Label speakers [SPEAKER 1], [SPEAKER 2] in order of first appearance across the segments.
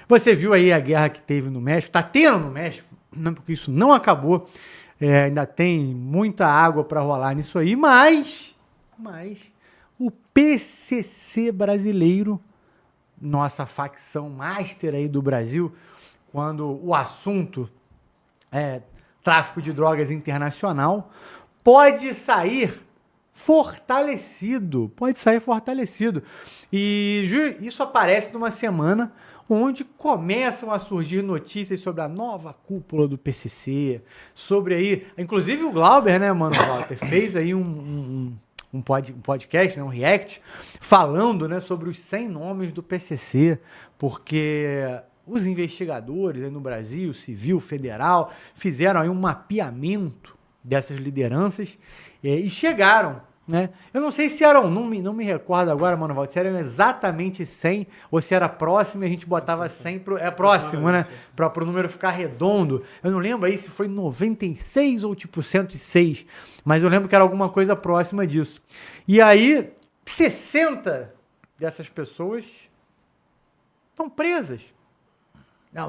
[SPEAKER 1] Você viu aí a guerra que teve no México, está tendo no México, não, porque isso não acabou, ainda tem muita água para rolar nisso aí, mas o PCC brasileiro, nossa facção master aí do Brasil, quando o assunto é tráfico de drogas internacional, pode sair fortalecido. E isso aparece numa semana onde começam a surgir notícias sobre a nova cúpula do PCC, sobre aí, inclusive o Glauber, né, mano, Walter, fez aí um podcast, né, um react, falando, né, sobre os 100 nomes do PCC, porque os investigadores aí no Brasil, civil, federal, fizeram aí um mapeamento dessas lideranças e chegaram, né? Eu não sei se eram, não me recordo agora, mano, Walter, se eram exatamente 100 ou se era próximo e a gente botava 100 próximo, né? Para o número ficar redondo. Eu não lembro aí se foi 96 ou tipo 106, mas eu lembro que era alguma coisa próxima disso. E aí, 60 dessas pessoas estão presas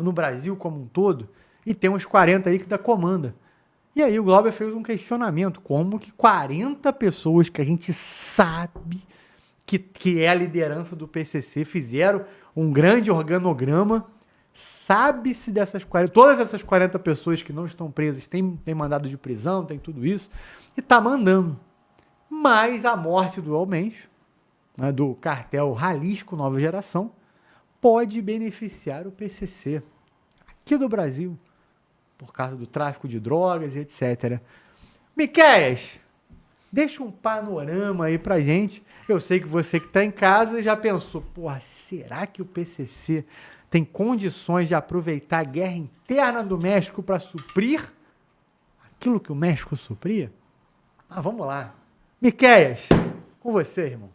[SPEAKER 1] no Brasil como um todo, e tem uns 40 aí que dá comanda. E aí o Glauber fez um questionamento, como que 40 pessoas que a gente sabe que é a liderança do PCC fizeram um grande organograma, sabe-se dessas 40, todas essas 40 pessoas que não estão presas tem mandado de prisão, tem tudo isso, e tá mandando. Mas a morte do Almencho, né, do cartel Jalisco Nova Geração, pode beneficiar o PCC aqui do Brasil, por causa do tráfico de drogas e etc. Miquéias, deixa um panorama aí pra gente. Eu sei que você que tá em casa já pensou, porra, será que o PCC tem condições de aproveitar a guerra interna do México para suprir aquilo que o México supria? Vamos lá. Miquéias, com você, irmão.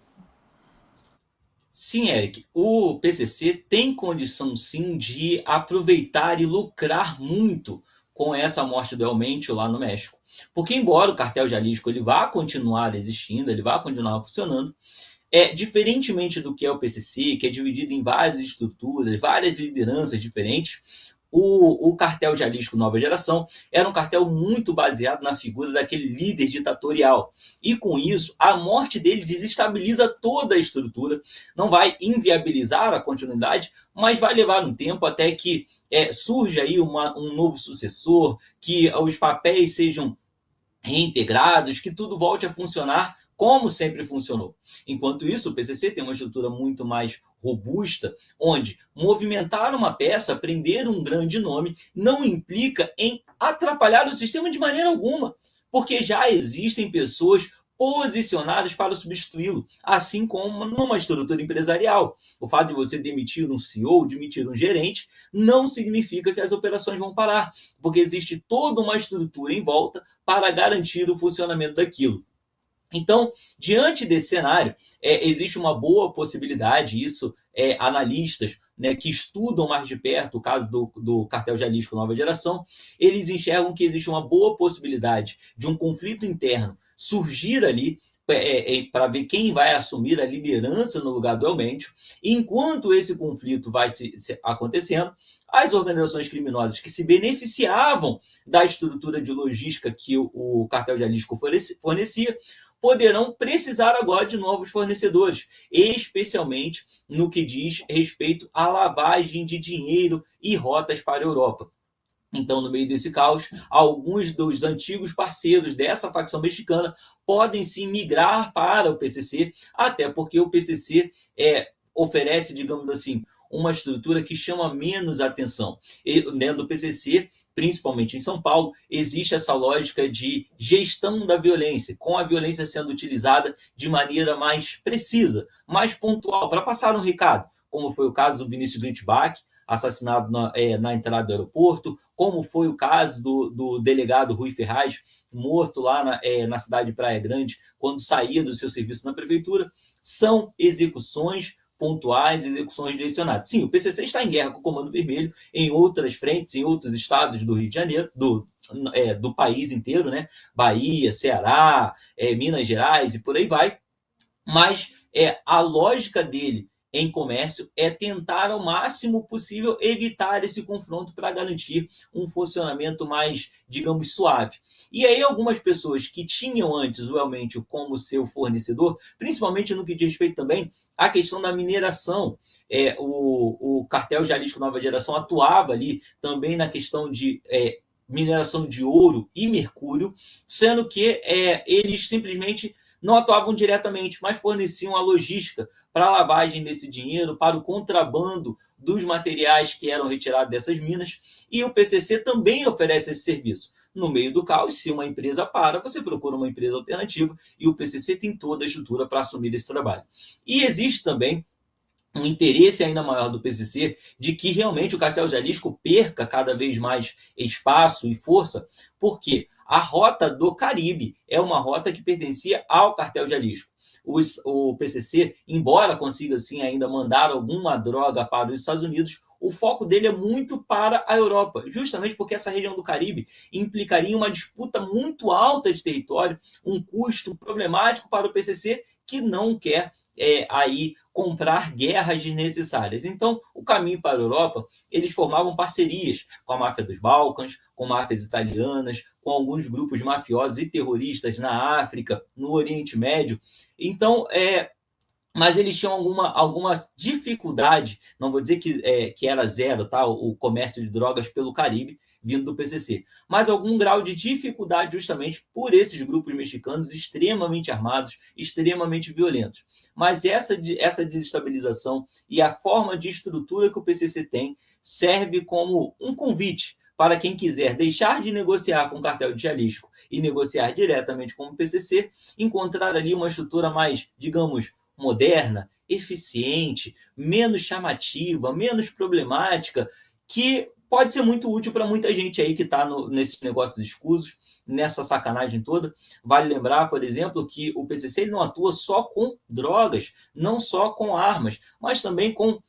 [SPEAKER 2] Sim, Eric, o PCC tem condição sim de aproveitar e lucrar muito com essa morte do El Mencho lá no México. Porque embora o cartel Jalisco ele vá continuar existindo, ele vá continuar funcionando, diferentemente do que é o PCC, que é dividido em várias estruturas, várias lideranças diferentes, o cartel Jalisco Nova Geração era um cartel muito baseado na figura daquele líder ditatorial. E com isso, a morte dele desestabiliza toda a estrutura, não vai inviabilizar a continuidade, mas vai levar um tempo até que surja aí um novo sucessor, que os papéis sejam reintegrados, que tudo volte a funcionar como sempre funcionou. Enquanto isso, o PCC tem uma estrutura muito mais robusta, onde movimentar uma peça, prender um grande nome, não implica em atrapalhar o sistema de maneira alguma, porque já existem pessoas posicionadas para substituí-lo, assim como numa estrutura empresarial. O fato de você demitir um CEO, demitir um gerente, não significa que as operações vão parar, porque existe toda uma estrutura em volta para garantir o funcionamento daquilo. Então, diante desse cenário, existe uma boa possibilidade, isso analistas, né, que estudam mais de perto o caso do cartel Jalisco Nova Geração, eles enxergam que existe uma boa possibilidade de um conflito interno surgir ali para ver quem vai assumir a liderança no lugar do El Mencho. Enquanto esse conflito vai se acontecendo, as organizações criminosas que se beneficiavam da estrutura de logística que o cartel Jalisco fornecia, poderão precisar agora de novos fornecedores, especialmente no que diz respeito à lavagem de dinheiro e rotas para a Europa. Então, no meio desse caos, alguns dos antigos parceiros dessa facção mexicana podem se migrar para o PCC, até porque o PCC oferece, digamos assim, uma estrutura que chama menos atenção. E dentro do PCC, principalmente em São Paulo, existe essa lógica de gestão da violência, com a violência sendo utilizada de maneira mais precisa, mais pontual, para passar um recado, como foi o caso do Vinícius Grintbach, assassinado na entrada do aeroporto, como foi o caso do delegado Rui Ferraz, morto lá na cidade de Praia Grande, quando saía do seu serviço na prefeitura. São execuções pontuais, execuções direcionadas. Sim, o PCC está em guerra com o Comando Vermelho em outras frentes, em outros estados do Rio de Janeiro, do país inteiro, né? Bahia, Ceará, Minas Gerais e por aí vai. Mas a lógica dele em comércio é tentar ao máximo possível evitar esse confronto para garantir um funcionamento mais, digamos, suave. E aí algumas pessoas que tinham antes o Elmentio como seu fornecedor, principalmente no que diz respeito também à questão da mineração, o cartel Jalisco Nova Geração atuava ali também na questão de mineração de ouro e mercúrio, sendo que eles simplesmente não atuavam diretamente, mas forneciam a logística para a lavagem desse dinheiro, para o contrabando dos materiais que eram retirados dessas minas, e o PCC também oferece esse serviço. No meio do caos, se uma empresa para, você procura uma empresa alternativa, e o PCC tem toda a estrutura para assumir esse trabalho. E existe também um interesse ainda maior do PCC de que realmente o Cartel Jalisco perca cada vez mais espaço e força, porque a rota do Caribe é uma rota que pertencia ao Cartel Jalisco. O PCC, embora consiga sim ainda mandar alguma droga para os Estados Unidos, o foco dele é muito para a Europa, justamente porque essa região do Caribe implicaria uma disputa muito alta de território, um custo problemático para o PCC que não quer aí comprar guerras desnecessárias. Então, o caminho para a Europa, eles formavam parcerias com a máfia dos Balcãs, com máfias italianas, com alguns grupos mafiosos e terroristas na África, no Oriente Médio. Então, mas eles tinham alguma dificuldade, não vou dizer que era zero, tá? O comércio de drogas pelo Caribe, vindo do PCC, mas algum grau de dificuldade justamente por esses grupos mexicanos extremamente armados, extremamente violentos. Mas essa desestabilização e a forma de estrutura que o PCC tem serve como um convite para quem quiser deixar de negociar com o Cartel de Jalisco e negociar diretamente com o PCC, encontrar ali uma estrutura mais, digamos, moderna, eficiente, menos chamativa, menos problemática, que pode ser muito útil para muita gente aí que está nesses negócios escusos, nessa sacanagem toda. Vale lembrar, por exemplo, que o PCC ele não atua só com drogas, não só com armas, mas também com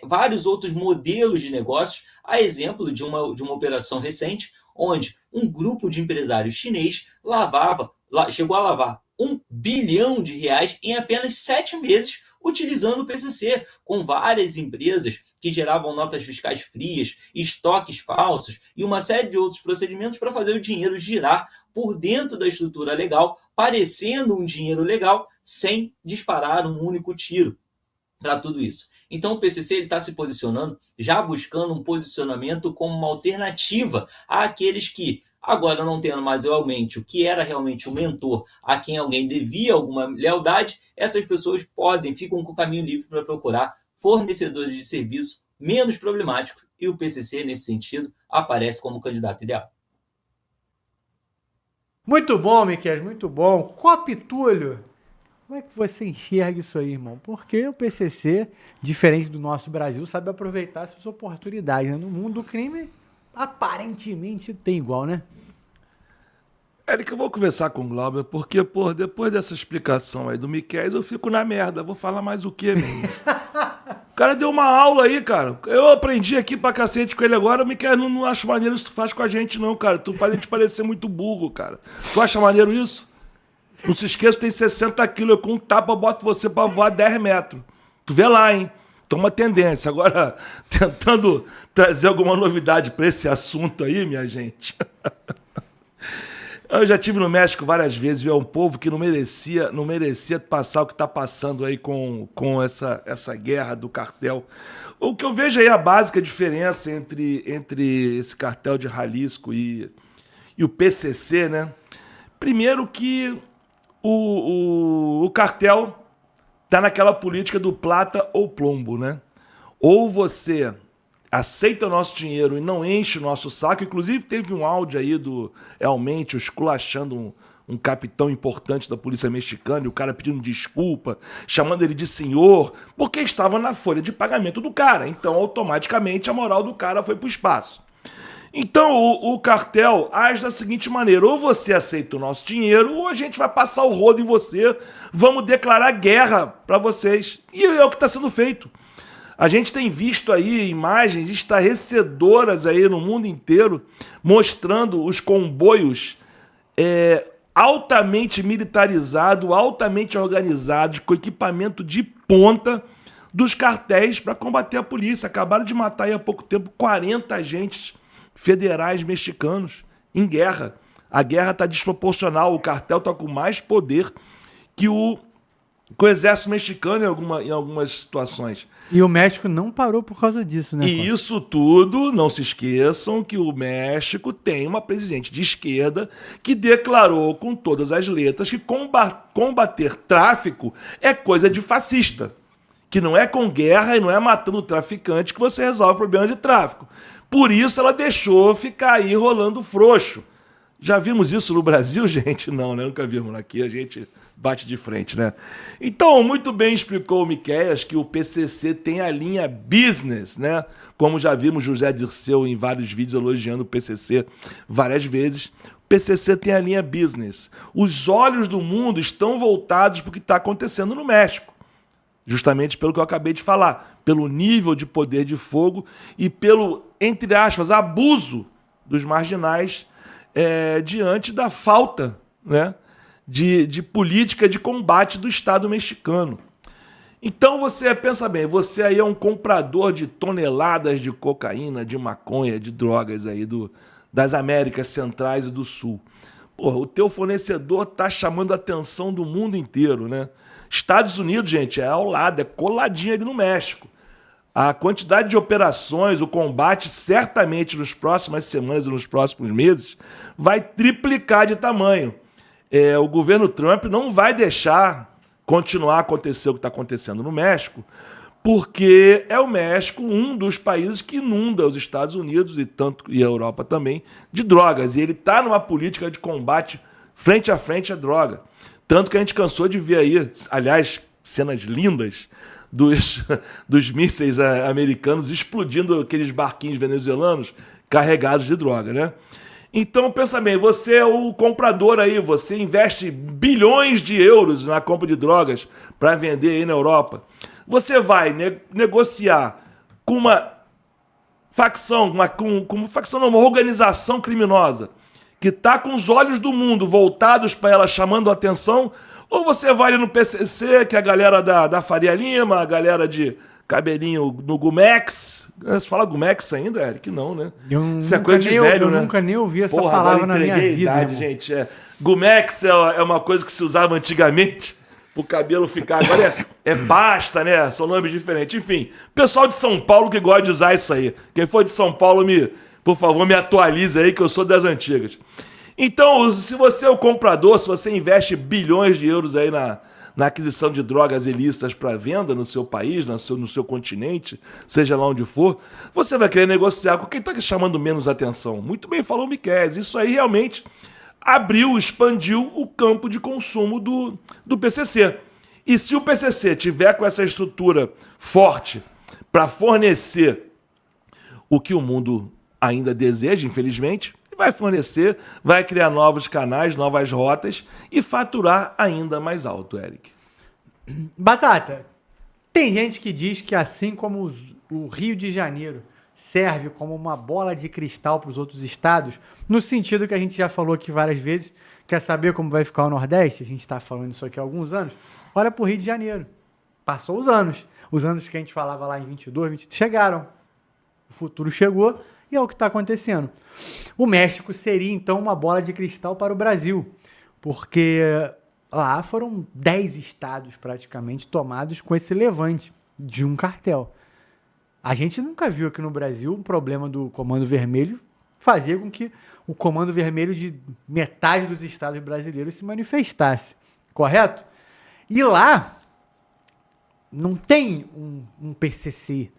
[SPEAKER 2] vários outros modelos de negócios, a exemplo de uma operação recente, onde um grupo de empresários chinês chegou a lavar R$ 1 bilhão em apenas 7 meses, utilizando o PCC, com várias empresas que geravam notas fiscais frias, estoques falsos e uma série de outros procedimentos para fazer o dinheiro girar por dentro da estrutura legal, parecendo um dinheiro legal, sem disparar um único tiro para tudo isso. Então o PCC está se posicionando, já buscando um posicionamento como uma alternativa àqueles que, agora não tendo mais o Elmentio, que era realmente o mentor a quem alguém devia alguma lealdade, essas pessoas ficam com o caminho livre para procurar fornecedores de serviço menos problemáticos, e o PCC, nesse sentido, aparece como candidato ideal.
[SPEAKER 1] Muito bom, Miquel, muito bom. Cop Túlio, como é que você enxerga isso aí, irmão? Porque o PCC, diferente do nosso Brasil, sabe aproveitar essas oportunidades, né? No mundo do crime, aparentemente tem igual, né?
[SPEAKER 3] Eric, eu vou conversar com o Glauber, porque, depois dessa explicação aí do Miquel, eu fico na merda. Vou falar mais o quê, mesmo? O cara deu uma aula aí, cara. Eu aprendi aqui pra cacete com ele agora. O Miquel, não acho maneiro isso que tu faz com a gente, não, cara. Tu faz a gente parecer muito burro, cara. Tu acha maneiro isso? Não se esqueça, tem 60 quilos. Eu com um tapa boto você pra voar 10 metros. Tu vê lá, hein? Toma tendência. Agora, tentando trazer alguma novidade pra esse assunto aí, minha gente. Eu já estive no México várias vezes, viu? É um povo que não merecia passar o que está passando aí com essa guerra do cartel. O que eu vejo aí, a básica diferença entre esse cartel de Jalisco e o PCC, né? Primeiro que o cartel está naquela política do plata ou plombo, né? Ou você aceita o nosso dinheiro e não enche o nosso saco. Inclusive, teve um áudio aí do Elmentio esculachando um capitão importante da polícia mexicana, e o cara pedindo desculpa, chamando ele de senhor, porque estava na folha de pagamento do cara. Então, automaticamente, a moral do cara foi pro espaço. Então, o cartel age da seguinte maneira: ou você aceita o nosso dinheiro, ou a gente vai passar o rodo em você, vamos declarar guerra para vocês. E é o que está sendo feito. A gente tem visto aí imagens estarrecedoras aí no mundo inteiro, mostrando os comboios altamente militarizados, altamente organizados, com equipamento de ponta, dos cartéis para combater a polícia. Acabaram de matar aí há pouco tempo 40 agentes federais mexicanos em guerra. A guerra está desproporcional, o cartel está com mais poder que o exército mexicano em algumas situações.
[SPEAKER 1] E o México não parou por causa disso, né?
[SPEAKER 3] E isso tudo, não se esqueçam que o México tem uma presidente de esquerda que declarou com todas as letras que combater tráfico é coisa de fascista. Que não é com guerra e não é matando o traficante que você resolve o problema de tráfico. Por isso ela deixou ficar aí rolando frouxo. Já vimos isso no Brasil, gente? Não, né? Nunca vimos. Aqui a gente bate de frente, né? Então, muito bem explicou o Miqueias que o PCC tem a linha business, né? Como já vimos José Dirceu em vários vídeos elogiando o PCC várias vezes. O PCC tem a linha business. Os olhos do mundo estão voltados para o que está acontecendo no México. Justamente pelo que eu acabei de falar. Pelo nível de poder de fogo e pelo, entre aspas, abuso dos marginais diante da falta, né, de política de combate do Estado mexicano. Então você pensa bem, você aí é um comprador de toneladas de cocaína, de maconha, de drogas aí das Américas Centrais e do Sul. Porra, o teu fornecedor tá chamando a atenção do mundo inteiro, né? Estados Unidos, gente, é ao lado, é coladinho ali no México. A quantidade de operações, o combate, certamente nas próximas semanas e nos próximos meses, vai triplicar de tamanho. O governo Trump não vai deixar continuar a acontecer o que está acontecendo no México, porque é o México um dos países que inunda os Estados Unidos e a Europa também de drogas. E ele está numa política de combate frente a frente à droga. Tanto que a gente cansou de ver aí, aliás, cenas lindas dos mísseis americanos explodindo aqueles barquinhos venezuelanos carregados de droga, né? Então, pensa bem, você é o comprador aí, você investe bilhões de euros na compra de drogas para vender aí na Europa. Você vai negociar com uma facção, uma organização criminosa que está com os olhos do mundo voltados para ela, chamando a atenção, ou você vai ali no PCC, que é a galera da Faria Lima, a galera de cabelinho no Gumex. Você fala Gumex ainda, Eric? Não, né? Isso é coisa de velho, né?
[SPEAKER 1] Eu nunca nem ouvi essa palavra na minha vida.
[SPEAKER 3] Idade, gente. Gumex é uma coisa que se usava antigamente pro cabelo ficar. Agora é pasta, né? São nomes diferentes. Enfim, pessoal de São Paulo que gosta de usar isso aí. Quem for de São Paulo, por favor, me atualize aí, que eu sou das antigas. Então, se você é o comprador, se você investe bilhões de euros aí na aquisição de drogas ilícitas para venda no seu país, no seu continente, seja lá onde for, você vai querer negociar com quem está chamando menos atenção. Muito bem falou o Miqueias. Isso aí realmente expandiu o campo de consumo do PCC. E se o PCC tiver com essa estrutura forte para fornecer o que o mundo ainda deseja, infelizmente, vai fornecer, vai criar novos canais, novas rotas e faturar ainda mais alto, Eric.
[SPEAKER 1] Batata, tem gente que diz que assim como o Rio de Janeiro serve como uma bola de cristal para os outros estados, no sentido que a gente já falou aqui várias vezes, quer saber como vai ficar o Nordeste? A gente está falando isso aqui há alguns anos. Olha para o Rio de Janeiro. Passou os anos que a gente falava lá em 22, 23, chegaram. O futuro chegou. E é o que está acontecendo. O México seria, então, uma bola de cristal para o Brasil, porque lá foram 10 estados praticamente tomados com esse levante de um cartel. A gente nunca viu aqui no Brasil um problema do Comando Vermelho fazer com que o Comando Vermelho de metade dos estados brasileiros se manifestasse, correto? E lá não tem um PCC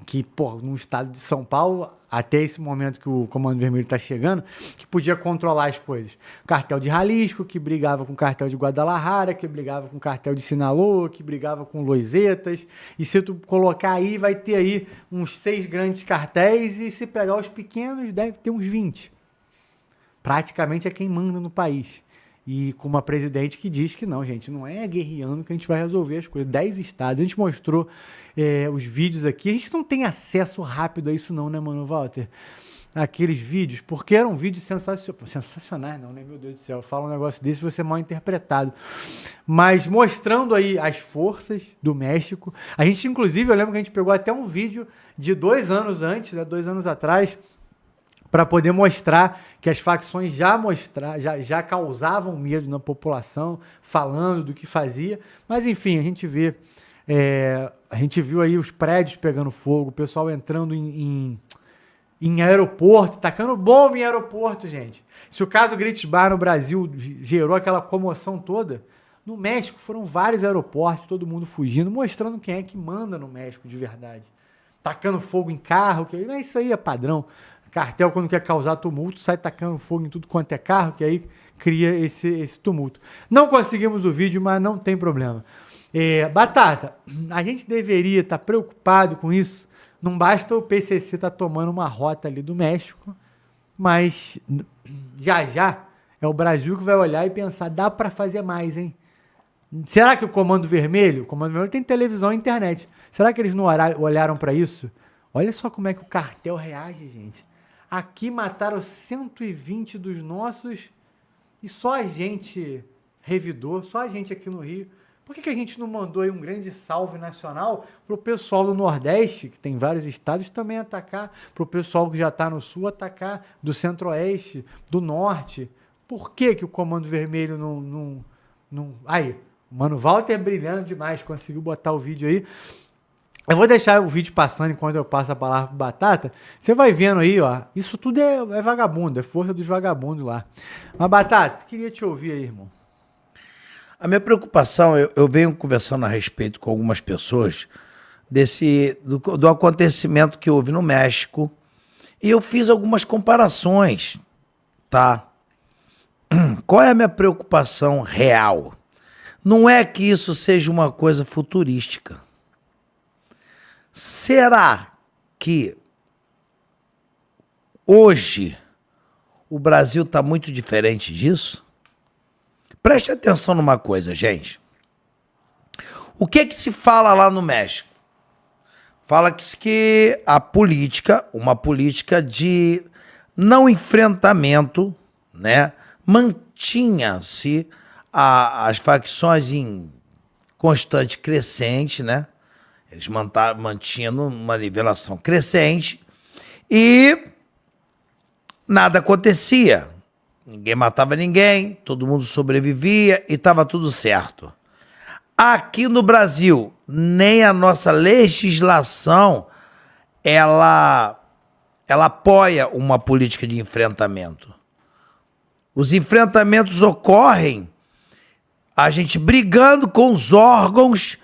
[SPEAKER 1] que, no estado de São Paulo, até esse momento que o Comando Vermelho está chegando, que podia controlar as coisas. Cartel de Jalisco, que brigava com o cartel de Guadalajara, que brigava com o cartel de Sinaloa, que brigava com Loisetas. E se tu colocar aí, vai ter aí uns 6 grandes cartéis, e se pegar os pequenos, deve ter uns 20. Praticamente é quem manda no país. E com uma presidente que diz que não, gente, não é guerreando que a gente vai resolver as coisas. 10 estados, a gente mostrou os vídeos aqui. A gente não tem acesso rápido a isso não, né, mano, Walter? aqueles vídeos, porque eram vídeos sensacionais, não, né? Meu Deus do céu, fala um negócio desse, você é mal interpretado. Mas mostrando aí as forças do México. A gente, inclusive, eu lembro que a gente pegou até um vídeo de 2 anos antes, né, 2 anos atrás, para poder mostrar que as facções já causavam medo na população, falando do que fazia. Mas, enfim, a gente viu aí os prédios pegando fogo, o pessoal entrando em aeroporto, tacando bomba em aeroporto, gente. Se o caso Great Bar no Brasil gerou aquela comoção toda, no México foram vários aeroportos, todo mundo fugindo, mostrando quem é que manda no México de verdade. Tacando fogo em carro, isso aí é padrão. Cartel, quando quer causar tumulto, sai tacando fogo em tudo quanto é carro, que aí cria esse tumulto. Não conseguimos o vídeo, mas não tem problema. Batata, a gente deveria estar preocupado com isso. Não basta o PCC estar tomando uma rota ali do México, mas já é o Brasil que vai olhar e pensar, dá para fazer mais, hein? Será que o Comando Vermelho tem televisão e internet, será que eles não olharam para isso? Olha só como é que o cartel reage, gente. Aqui mataram 120 dos nossos e só a gente revidou, só a gente aqui no Rio. Por que a gente não mandou aí um grande salve nacional para o pessoal do Nordeste, que tem vários estados, também atacar, para o pessoal que já está no Sul atacar, do Centro-Oeste, do Norte? Por que o Comando Vermelho não... Aí, o Mano Walter brilhando demais, conseguiu botar o vídeo aí. Eu vou deixar o vídeo passando enquanto eu passo a palavra pro Batata. Você vai vendo aí, ó. Isso tudo é vagabundo, é força dos vagabundos lá. Mas, Batata, queria te ouvir aí, irmão.
[SPEAKER 4] A minha preocupação, eu venho conversando a respeito com algumas pessoas do acontecimento que houve no México, e eu fiz algumas comparações, tá? Qual é a minha preocupação real? Não é que isso seja uma coisa futurística. Será que hoje o Brasil está muito diferente disso? Preste atenção numa coisa, gente. O que se fala lá no México? Fala que a política, uma política de não enfrentamento, né, mantinha-se as facções em constante crescente, né? Eles mantinham uma nivelação crescente e nada acontecia. Ninguém matava ninguém, todo mundo sobrevivia e estava tudo certo. Aqui no Brasil, nem a nossa legislação, ela apoia uma política de enfrentamento. Os enfrentamentos ocorrem a gente brigando com os órgãos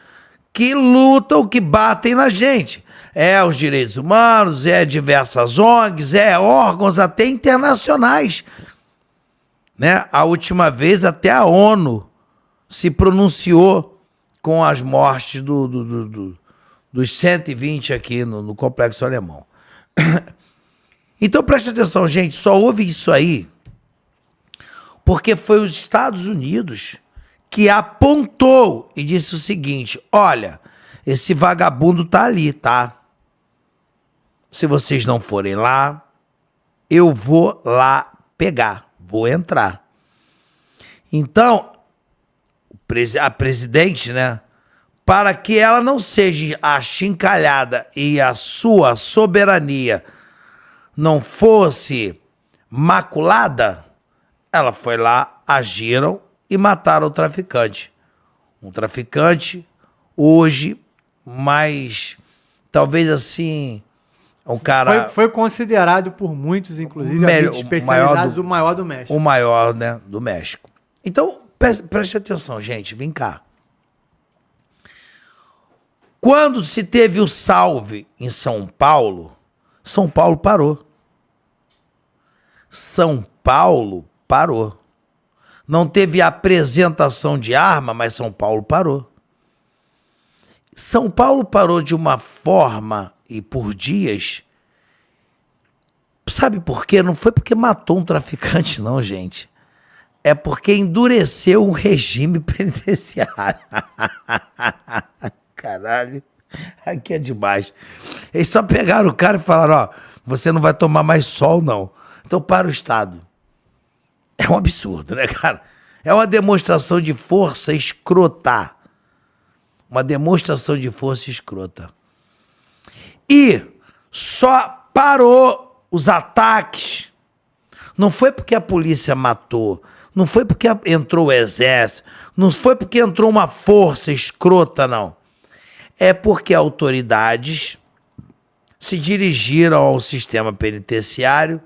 [SPEAKER 4] que lutam, que batem na gente. É os direitos humanos, é diversas ONGs, é órgãos até internacionais. Né? A última vez até a ONU se pronunciou com as mortes dos 120 aqui no Complexo Alemão. Então preste atenção, gente, só houve isso aí porque foi os Estados Unidos que apontou e disse o seguinte: olha, esse vagabundo tá ali, tá? Se vocês não forem lá, eu vou lá pegar, vou entrar. Então, a presidente, né, para que ela não seja achincalhada e a sua soberania não fosse maculada, ela foi lá, agiram e mataram o traficante. Um traficante, hoje, mais, talvez assim, um cara...
[SPEAKER 1] Foi considerado por muitos, inclusive, especializados, o maior do México.
[SPEAKER 4] O maior, né, do México. Então, preste atenção, gente, vem cá. Quando se teve o salve em São Paulo parou. São Paulo parou. Não teve apresentação de arma, mas São Paulo parou. São Paulo parou de uma forma e por dias. Sabe por quê? Não foi porque matou um traficante, não, gente. É porque endureceu o regime penitenciário. Caralho, aqui é demais. Eles só pegaram o cara e falaram, ó, você não vai tomar mais sol, não. Então, para o Estado. É um absurdo, né, cara? É uma demonstração de força escrota. Uma demonstração de força escrota. E só parou os ataques. Não foi porque a polícia matou, não foi porque entrou o exército, não foi porque entrou uma força escrota, não. É porque autoridades se dirigiram ao sistema penitenciário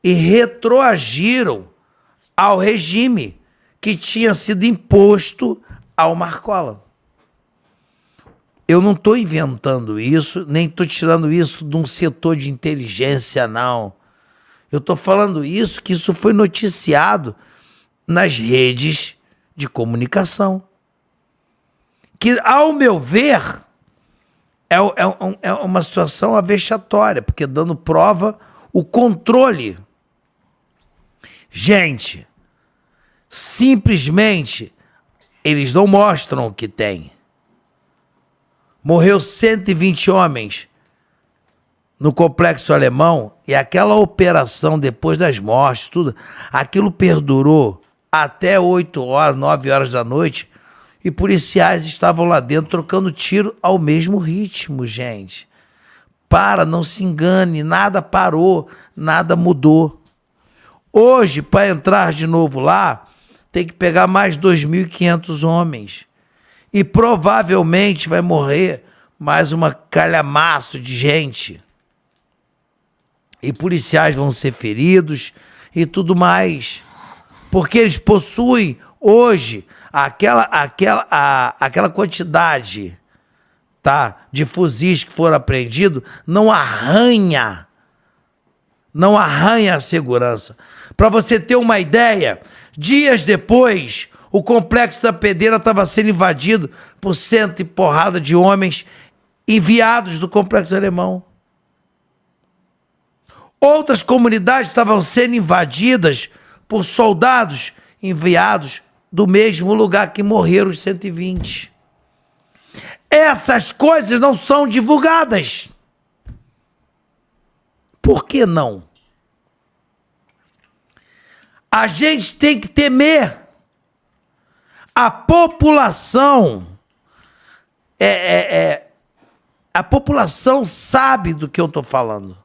[SPEAKER 4] e retroagiram ao regime que tinha sido imposto ao Marcola. Eu não estou inventando isso, nem estou tirando isso de um setor de inteligência, não. Eu estou falando isso, que isso foi noticiado nas redes de comunicação. Que, ao meu ver, é uma situação vexatória, porque dando prova o controle. Gente, simplesmente, eles não mostram o que tem. Morreu 120 homens no Complexo Alemão e aquela operação depois das mortes, tudo, aquilo perdurou até 8 horas, 9 horas da noite e policiais estavam lá dentro trocando tiro ao mesmo ritmo, gente. Não se engane, nada parou, nada mudou. Hoje, para entrar de novo lá, tem que pegar mais 2.500 homens. E provavelmente vai morrer mais uma calhamaço de gente. E policiais vão ser feridos e tudo mais. Porque eles possuem hoje aquela quantidade, tá, de fuzis que foram apreendidos, não arranha a segurança. Para você ter uma ideia, dias depois, o Complexo da Pedreira estava sendo invadido por 100 e porrada de homens enviados do Complexo Alemão. Outras comunidades estavam sendo invadidas por soldados enviados do mesmo lugar que morreram os 120. Essas coisas não são divulgadas. Por que não? A gente tem que temer. A população a população sabe do que eu estou falando,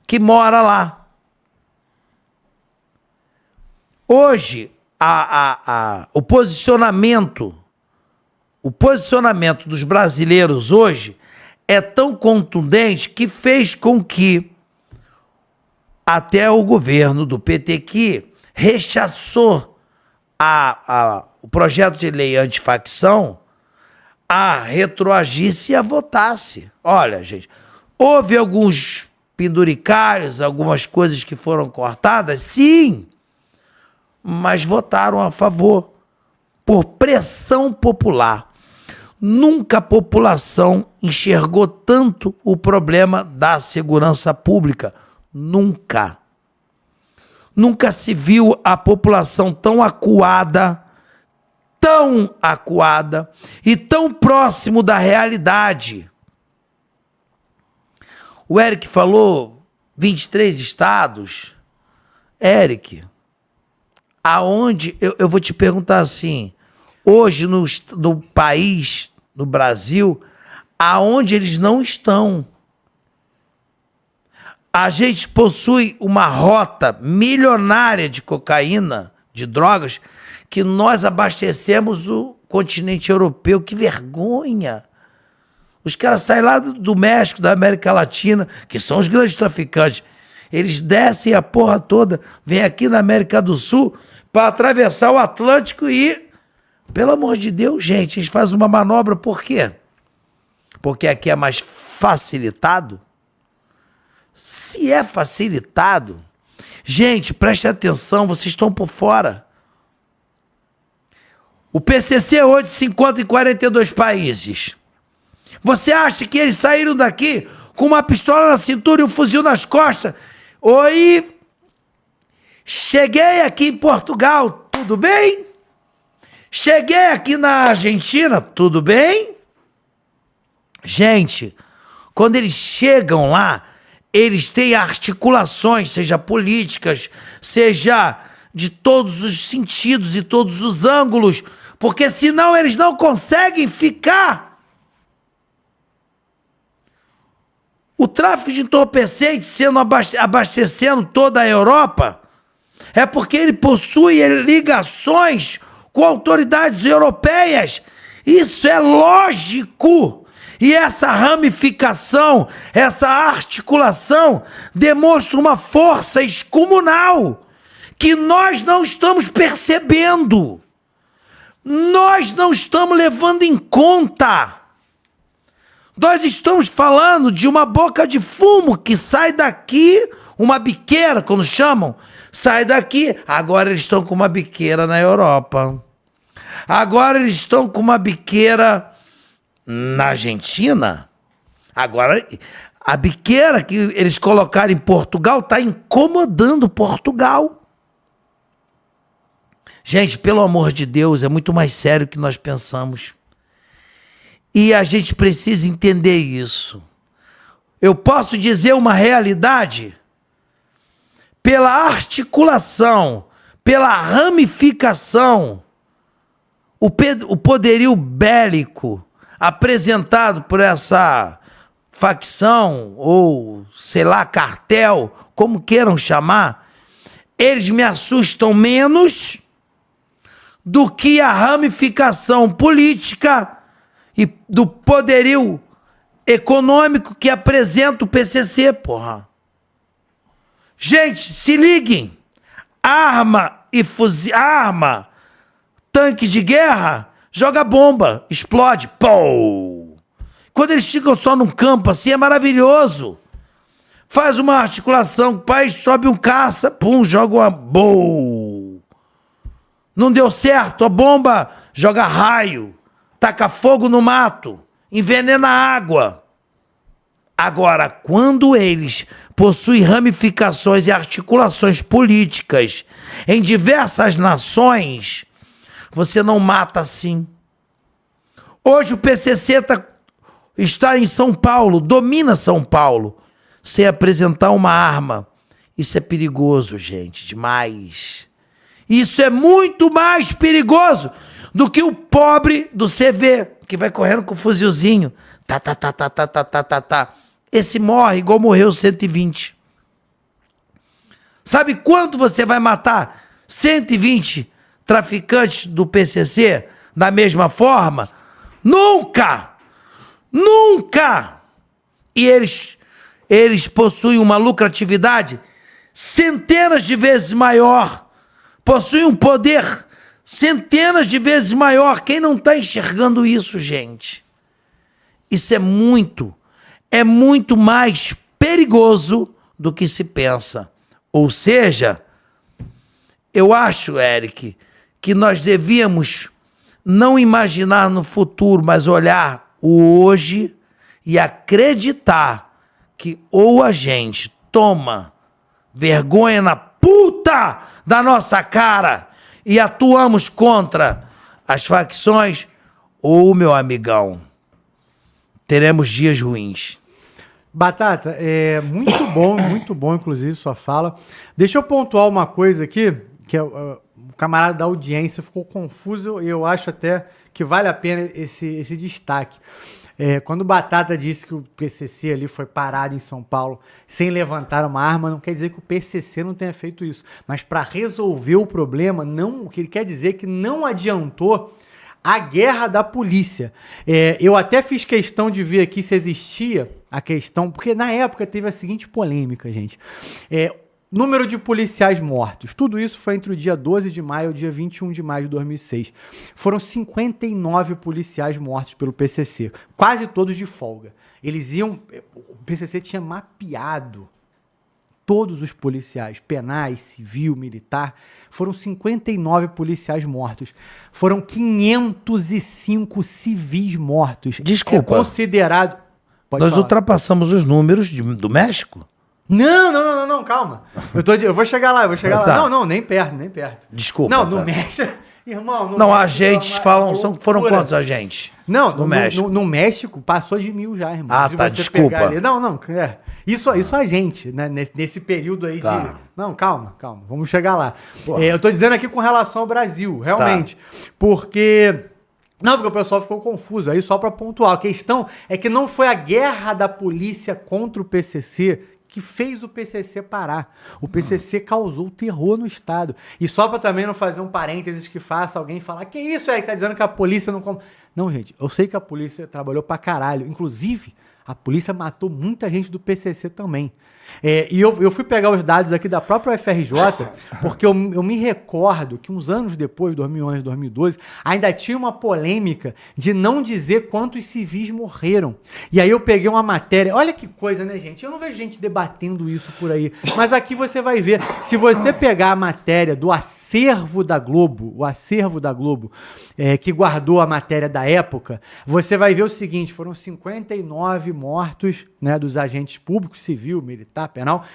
[SPEAKER 4] que mora lá. Hoje, o posicionamento dos brasileiros hoje é tão contundente que fez com que até o governo do PT, que rechaçou o projeto de lei antifacção, a retroagisse e a votasse. Olha, gente, houve alguns penduricalhos, algumas coisas que foram cortadas, sim, mas votaram a favor, por pressão popular. Nunca a população enxergou tanto o problema da segurança pública. Nunca. Nunca se viu a população tão acuada e tão próximo da realidade. O Eric falou 23 estados. Eric, aonde, eu vou te perguntar assim, hoje no país, no Brasil, aonde eles não estão? A gente possui uma rota milionária de cocaína, de drogas, que nós abastecemos o continente europeu. Que vergonha! Os caras saem lá do México, da América Latina, que são os grandes traficantes. Eles descem a porra toda, vêm aqui na América do Sul para atravessar o Atlântico e, pelo amor de Deus, gente, eles fazem uma manobra. Por quê? Porque aqui é mais facilitado? Se é facilitado, gente, preste atenção, vocês estão por fora. O PCC hoje se encontra em 42 países. Você acha que eles saíram daqui com uma pistola na cintura e um fuzil nas costas? Oi, cheguei aqui em Portugal, tudo bem? Cheguei aqui na Argentina, tudo bem? Gente, quando eles chegam lá, eles têm articulações, seja políticas, seja de todos os sentidos e todos os ângulos, porque senão eles não conseguem ficar. O tráfico de entorpecentes sendo abastecendo toda a Europa é porque ele possui ligações com autoridades europeias. Isso é lógico. E essa ramificação, essa articulação demonstra uma força excomunal que nós não estamos percebendo. Nós não estamos levando em conta. Nós estamos falando de uma boca de fumo que sai daqui, uma biqueira, quando chamam, sai daqui. Agora eles estão com uma biqueira na Europa. Agora eles estão com uma biqueira na Argentina. Agora, a biqueira que eles colocaram em Portugal está incomodando Portugal. Gente, pelo amor de Deus, é muito mais sério do que nós pensamos. E a gente precisa entender isso. Eu posso dizer uma realidade? Pela articulação, pela ramificação, o poderio bélico apresentado por essa facção, ou sei lá, cartel, como queiram chamar, eles me assustam menos do que a ramificação política e do poderio econômico que apresenta o PCC, porra. Gente, se liguem. Arma e fuzil, arma, tanque de guerra, joga bomba, explode, pô. Quando eles ficam só num campo assim, é maravilhoso. Faz uma articulação, o país sobe um caça, pum, joga uma boa. Não deu certo, a bomba joga raio, taca fogo no mato, envenena a água. Agora, quando eles possuem ramificações e articulações políticas em diversas nações, você não mata assim. Hoje o PCC está em São Paulo, domina São Paulo, sem apresentar uma arma. Isso é perigoso, gente, demais. Isso é muito mais perigoso do que o pobre do CV, que vai correndo com o fuzilzinho. Tá. Esse morre igual morreu 120. Sabe quanto você vai matar 120 traficantes do PCC da mesma forma? Nunca! Nunca! E eles possuem uma lucratividade centenas de vezes maior. Possuem um poder centenas de vezes maior. Quem não está enxergando isso, gente? Isso é muito mais perigoso do que se pensa. Ou seja, eu acho, Eric, que nós devíamos não imaginar no futuro, mas olhar o hoje e acreditar que ou a gente toma vergonha na puta da nossa cara e atuamos contra as facções, ou, meu amigão, teremos dias ruins.
[SPEAKER 1] Batata, é muito bom, inclusive, sua fala. Deixa eu pontuar uma coisa aqui, que o camarada da audiência ficou confuso e eu acho até que vale a pena esse destaque. Quando o Batata disse que o PCC ali foi parado em São Paulo sem levantar uma arma, não quer dizer que o PCC não tenha feito isso. Mas para resolver o problema, o que ele quer dizer é que não adiantou a guerra da polícia. Eu até fiz questão de ver aqui se existia a questão, porque na época teve a seguinte polêmica, gente. Número de policiais mortos. Tudo isso foi entre o dia 12 de maio e o dia 21 de maio de 2006. Foram 59 policiais mortos pelo PCC, quase todos de folga. O PCC tinha mapeado todos os policiais, penais, civil, militar. Foram 59 policiais mortos. Foram 505 civis mortos.
[SPEAKER 4] Desculpa.
[SPEAKER 1] É considerado...
[SPEAKER 4] Nós ultrapassamos os números do México?
[SPEAKER 1] Não, calma. Eu vou chegar lá,
[SPEAKER 4] Tá.
[SPEAKER 1] Não, nem perto.
[SPEAKER 4] Desculpa.
[SPEAKER 1] Não, no México... Irmão,
[SPEAKER 4] não, agentes falam... Foram quantos agentes?
[SPEAKER 1] Não,
[SPEAKER 4] no México.
[SPEAKER 1] No México passou de 1.000 já, irmão.
[SPEAKER 4] Ah, tá, desculpa.
[SPEAKER 1] Ali, não, Isso a gente, né? Nesse período aí
[SPEAKER 4] Tá.
[SPEAKER 1] de... Não, calma, vamos chegar lá. Eu tô dizendo aqui com relação ao Brasil, realmente. Porque... Não, porque o pessoal ficou confuso. Aí só para pontuar, a questão é que não foi a guerra da polícia contra o PCC que fez o PCC parar. O PCC causou terror no Estado. E só para também não fazer um parênteses que faça alguém falar que isso é que tá dizendo que a polícia não... Não, gente, eu sei que a polícia trabalhou pra caralho. Inclusive, a polícia matou muita gente do PCC também. E eu fui pegar os dados aqui da própria UFRJ, porque eu me recordo que uns anos depois, 2011, 2012, ainda tinha uma polêmica de não dizer quantos civis morreram. E aí eu peguei uma matéria, olha que coisa, né, gente? Eu não vejo gente debatendo isso por aí, mas aqui você vai ver, se você pegar a matéria do acervo da Globo, que guardou a matéria da época, você vai ver o seguinte, foram 59 mortos, né, dos agentes públicos, civil, militar, penal,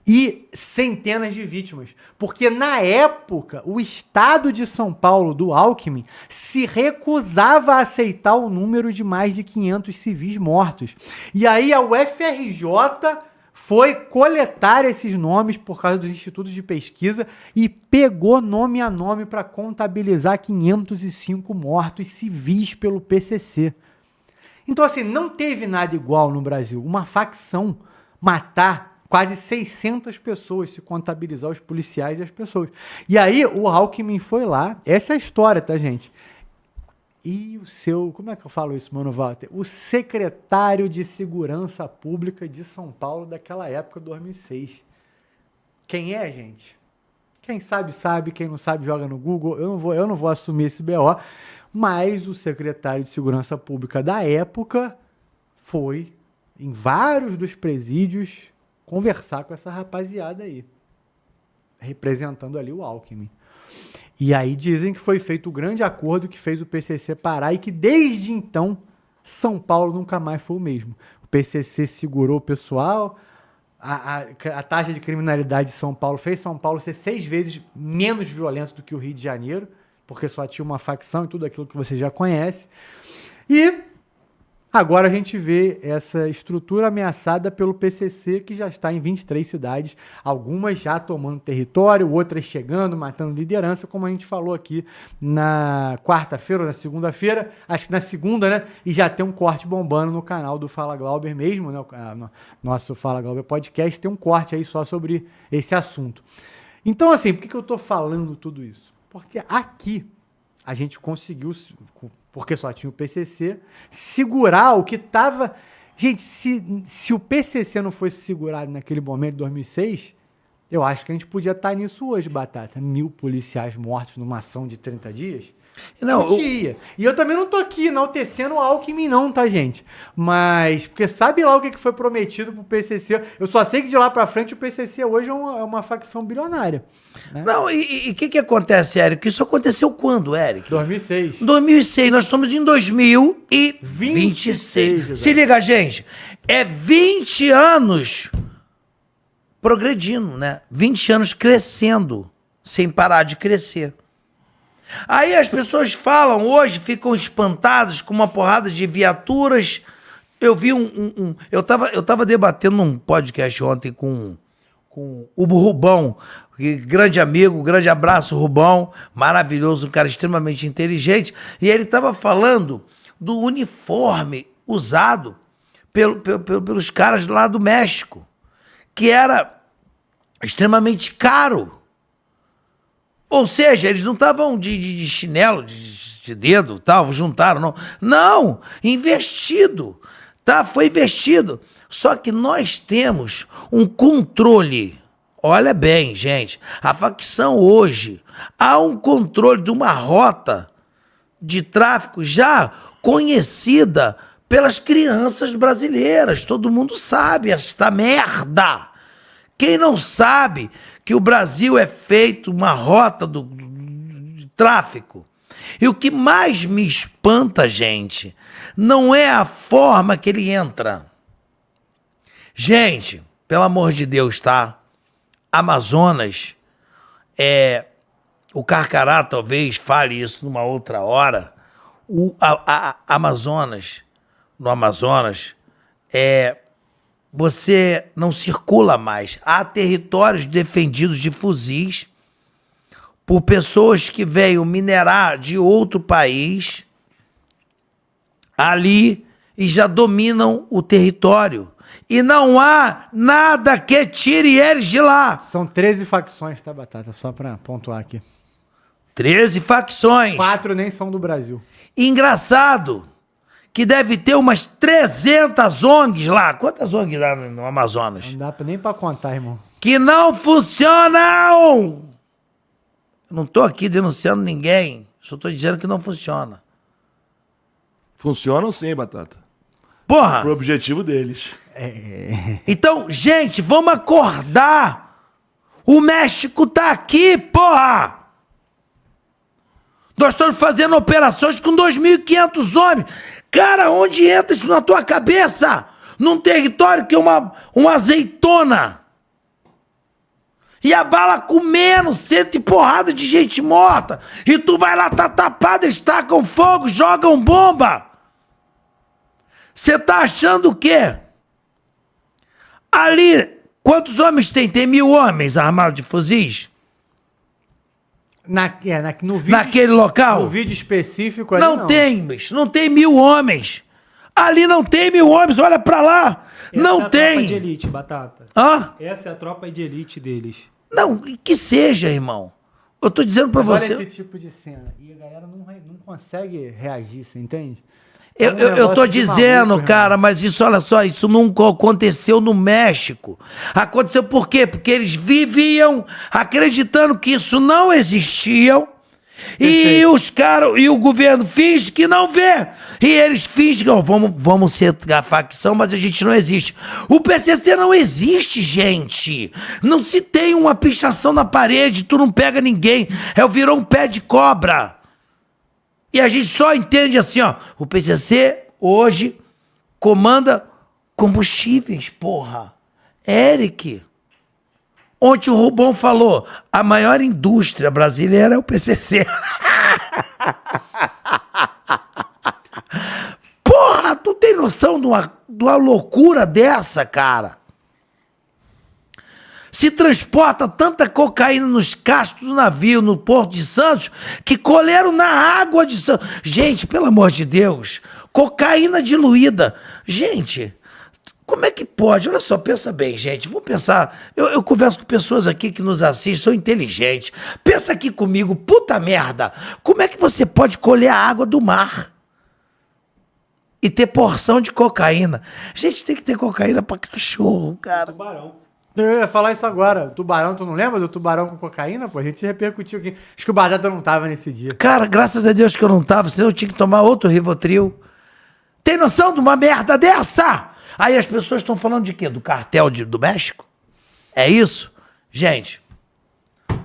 [SPEAKER 1] e centenas de vítimas. Porque, na época, o Estado de São Paulo, do Alckmin, se recusava a aceitar o número de mais de 500 civis mortos. E aí a UFRJ foi coletar esses nomes por causa dos institutos de pesquisa e pegou nome a nome para contabilizar 505 mortos civis pelo PCC. Então, assim, não teve nada igual no Brasil. Uma facção matar quase 600 pessoas, se contabilizar os policiais e as pessoas. E aí, o Alckmin foi lá. Essa é a história, tá, gente? E o seu... Como é que eu falo isso, Mano Walter? O secretário de Segurança Pública de São Paulo daquela época, 2006. Quem é, gente? Quem sabe, sabe. Quem não sabe, joga no Google. Eu não vou assumir esse BO. Mas o secretário de Segurança Pública da época foi em vários dos presídios conversar com essa rapaziada aí, representando ali o Alckmin. E aí dizem que foi feito o grande acordo que fez o PCC parar e que desde então São Paulo nunca mais foi o mesmo. O PCC segurou o pessoal, a taxa de criminalidade de São Paulo fez São Paulo ser 6 vezes menos violento do que o Rio de Janeiro, porque só tinha uma facção e tudo aquilo que você já conhece. E agora a gente vê essa estrutura ameaçada pelo PCC, que já está em 23 cidades, algumas já tomando território, outras chegando, matando liderança, como a gente falou aqui na quarta-feira ou na segunda-feira, acho que na segunda, né? E já tem um corte bombando no canal do Fala Glauber mesmo, né? Nosso Fala Glauber Podcast tem um corte aí só sobre esse assunto. Então, assim, por que eu estou falando tudo isso? Porque aqui a gente conseguiu, porque só tinha o PCC, segurar o que estava... Gente, se o PCC não fosse segurado naquele momento de 2006, eu acho que a gente podia estar nisso hoje, Batata. 1.000 policiais mortos numa ação de 30 dias. Não, E eu também não tô aqui enaltecendo o Alckmin não, tá, gente? Mas, porque sabe lá o que foi prometido pro PCC. Eu só sei que de lá pra frente o PCC hoje é uma facção bilionária. Né?
[SPEAKER 4] Não, e o que acontece, Érico? Isso aconteceu quando, Érico?
[SPEAKER 1] 2006.
[SPEAKER 4] 2006, nós estamos em 2026. Se liga, gente, é 20 anos progredindo, né? 20 anos crescendo, sem parar de crescer. Aí as pessoas falam hoje, ficam espantadas com uma porrada de viaturas. Eu vi eu tava debatendo num podcast ontem com o Rubão, grande amigo, grande abraço, Rubão, maravilhoso, um cara extremamente inteligente. E ele tava falando do uniforme usado pelos caras lá do México, que era extremamente caro. Ou seja, eles não estavam de chinelo, de dedo, tal, juntaram, não. Não, investido, tá? Foi investido. Só que nós temos um controle. Olha bem, gente, a facção hoje, há um controle de uma rota de tráfico já conhecida pelas crianças brasileiras. Todo mundo sabe esta merda. Quem não sabe que o Brasil é feito uma rota do tráfico? E o que mais me espanta, gente, não é a forma que ele entra. Gente, pelo amor de Deus, tá? Amazonas, o Carcará talvez fale isso numa outra hora. No Amazonas, você não circula mais. Há territórios defendidos de fuzis por pessoas que veio minerar de outro país ali e já dominam o território. E não há nada que tire eles de lá.
[SPEAKER 1] São 13 facções, tá, Batata? Só pra pontuar aqui.
[SPEAKER 4] 13 facções.
[SPEAKER 1] 4 nem são do Brasil.
[SPEAKER 4] Engraçado que deve ter umas 300 ONGs lá. Quantas ONGs lá no Amazonas?
[SPEAKER 1] Não dá nem pra contar, irmão.
[SPEAKER 4] Que não funcionam! Eu não tô aqui denunciando ninguém. Só tô dizendo que não funciona.
[SPEAKER 3] Funcionam sim, Batata.
[SPEAKER 4] Porra!
[SPEAKER 3] Pro objetivo deles.
[SPEAKER 4] Então, gente, vamos acordar. O México tá aqui, porra! Nós estamos fazendo operações com 2.500 homens. Cara, onde entra isso na tua cabeça? Num território que é uma azeitona. E a bala comendo, cento e porrada de gente morta. E tu vai lá, tá tapado, eles tacam fogo, jogam bomba. Você tá achando o quê? Ali, quantos homens tem? Tem 1.000 homens armados de fuzis?
[SPEAKER 1] No vídeo,
[SPEAKER 4] Naquele local?
[SPEAKER 1] No vídeo específico ali,
[SPEAKER 4] Não tem, bicho. Não tem 1.000 homens. Ali não tem 1.000 homens. Olha pra lá.
[SPEAKER 5] Essa
[SPEAKER 4] não
[SPEAKER 5] é a
[SPEAKER 4] tem.
[SPEAKER 5] tropa de elite, Batata.
[SPEAKER 4] Hã?
[SPEAKER 5] Essa é a tropa de elite deles.
[SPEAKER 4] Não, que seja, irmão. Eu tô dizendo pra
[SPEAKER 1] Mas
[SPEAKER 4] você.
[SPEAKER 1] olha esse tipo de cena. E a galera não consegue reagir, você entende?
[SPEAKER 4] Eu,
[SPEAKER 1] É um
[SPEAKER 4] eu tô
[SPEAKER 1] negócio de
[SPEAKER 4] dizendo,
[SPEAKER 1] maluco,
[SPEAKER 4] cara,
[SPEAKER 1] irmão.
[SPEAKER 4] mas isso, olha só, isso nunca aconteceu no México. Aconteceu por quê? Porque eles viviam acreditando que isso não existia. E
[SPEAKER 1] Perfeito.
[SPEAKER 4] os caras, e o governo finge que não vê. E eles fingem que, ó, vamos ser a facção, mas a gente não existe. O PCC não existe, gente. Não se tem uma pichação na parede, tu não pega ninguém. Virou um pé de cobra. E a gente só entende assim, ó. O PCC hoje comanda combustíveis, porra. Eric. Ontem o Rubão falou, a maior indústria brasileira é o PCC. Porra, tu tem noção de uma loucura dessa, cara? Se transporta tanta cocaína nos cascos do navio, no Porto de Santos, que colheram na água de Santos. Gente, pelo amor de Deus, cocaína diluída. Gente, como é que pode? Olha só, pensa bem, gente. Vamos pensar. Eu converso com pessoas aqui que nos assistem, são inteligentes. Pensa aqui comigo, puta merda. Como é que você pode colher a água do mar e ter porção de cocaína? Gente, tem que ter cocaína pra cachorro, cara.
[SPEAKER 5] Tubarão.
[SPEAKER 1] Eu ia falar isso agora. O tubarão, tu não lembra do tubarão com cocaína? Pô, a gente repercutiu aqui. Acho que o Batata não tava nesse dia.
[SPEAKER 4] Cara, graças a Deus que eu não tava, senão eu tinha que tomar outro Rivotril. Tem noção de uma merda dessa? Aí as pessoas estão falando de quê? Do cartel do México? É isso? Gente,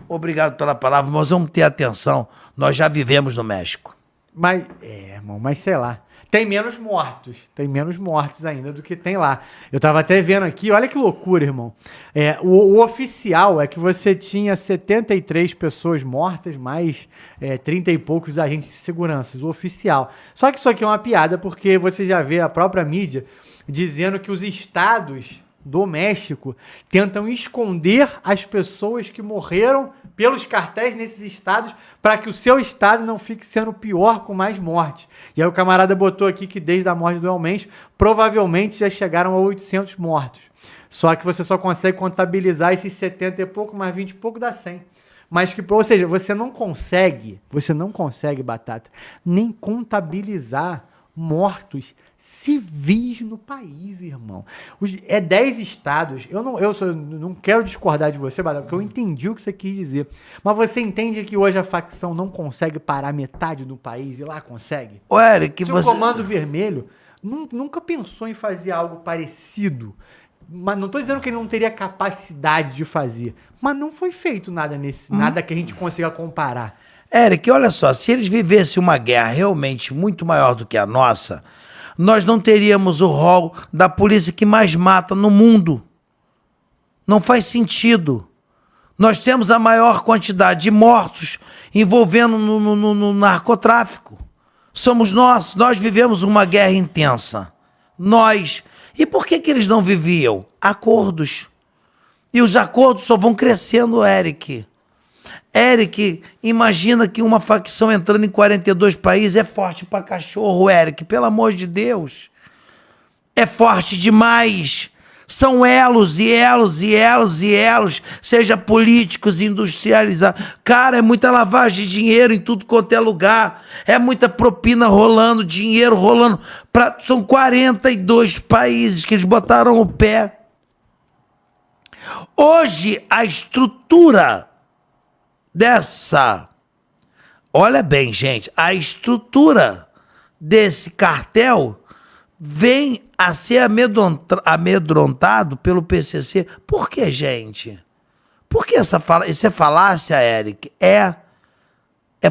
[SPEAKER 4] obrigado pela palavra, mas vamos ter atenção. Nós já vivemos no México.
[SPEAKER 1] Mas, irmão, mas sei lá. Tem menos mortos ainda do que tem lá. Eu tava até vendo aqui, olha que loucura, irmão. O oficial é que você tinha 73 pessoas mortas, mais 30 e poucos agentes de segurança, o oficial. Só que isso aqui é uma piada, porque você já vê a própria mídia dizendo que os estados do México tentam esconder as pessoas que morreram pelos cartéis nesses estados para que o seu estado não fique sendo pior com mais mortes. E aí o camarada botou aqui que desde a morte do El Mencho, provavelmente já chegaram a 800 mortos. Só que você só consegue contabilizar esses 70 e pouco, mais 20 e pouco dá 100. Mas que, ou seja, você não consegue, Batata, nem contabilizar mortos civis no país, irmão. 10 estados. Eu não quero discordar de você, Batata, porque eu entendi o que você quis dizer. Mas você entende que hoje a facção não consegue parar metade do país e lá consegue?
[SPEAKER 4] Ô, Eric,
[SPEAKER 1] Se
[SPEAKER 4] você...
[SPEAKER 1] o Comando Vermelho nunca pensou em fazer algo parecido, mas não estou dizendo que ele não teria capacidade de fazer, mas não foi feito nada nada que a gente consiga comparar.
[SPEAKER 4] Eric, olha só, se eles vivessem uma guerra realmente muito maior do que a nossa, nós não teríamos o rol da polícia que mais mata no mundo. Não faz sentido. Nós temos a maior quantidade de mortos envolvendo no narcotráfico. Somos nós vivemos uma guerra intensa. Nós. E por que eles não viviam? Acordos. E os acordos só vão crescendo, Eric. Eric, imagina que uma facção entrando em 42 países é forte pra cachorro, Eric. Pelo amor de Deus. É forte demais. São elos e elos e elos e elos, seja políticos, industrializados. Cara, é muita lavagem de dinheiro em tudo quanto é lugar. É muita propina rolando, dinheiro rolando. São 42 países que eles botaram o pé. Hoje, a estrutura dessa... Olha bem, gente, a estrutura desse cartel vem a ser amedrontado pelo PCC. Por que, gente? Por que isso é falácia, Eric? É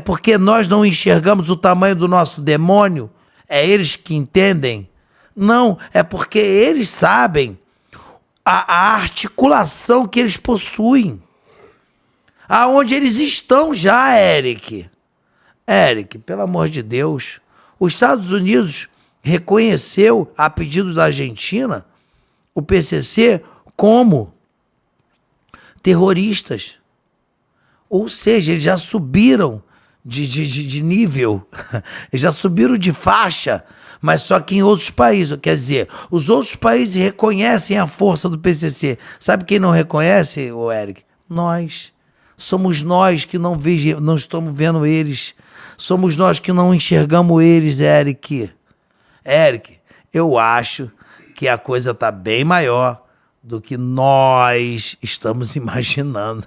[SPEAKER 4] porque nós não enxergamos o tamanho do nosso demônio? É eles que entendem? Não, é porque eles sabem a articulação que eles possuem. Aonde eles estão já, Eric. Eric, pelo amor de Deus, os Estados Unidos reconheceu, a pedido da Argentina, o PCC como terroristas. Ou seja, eles já subiram de nível, eles já subiram de faixa, mas só que em outros países. Quer dizer, os outros países reconhecem a força do PCC. Sabe quem não reconhece, o Eric? Nós. Somos nós que não estamos vendo eles. Somos nós que não enxergamos eles, Eric. Eric, eu acho que a coisa está bem maior do que nós estamos imaginando.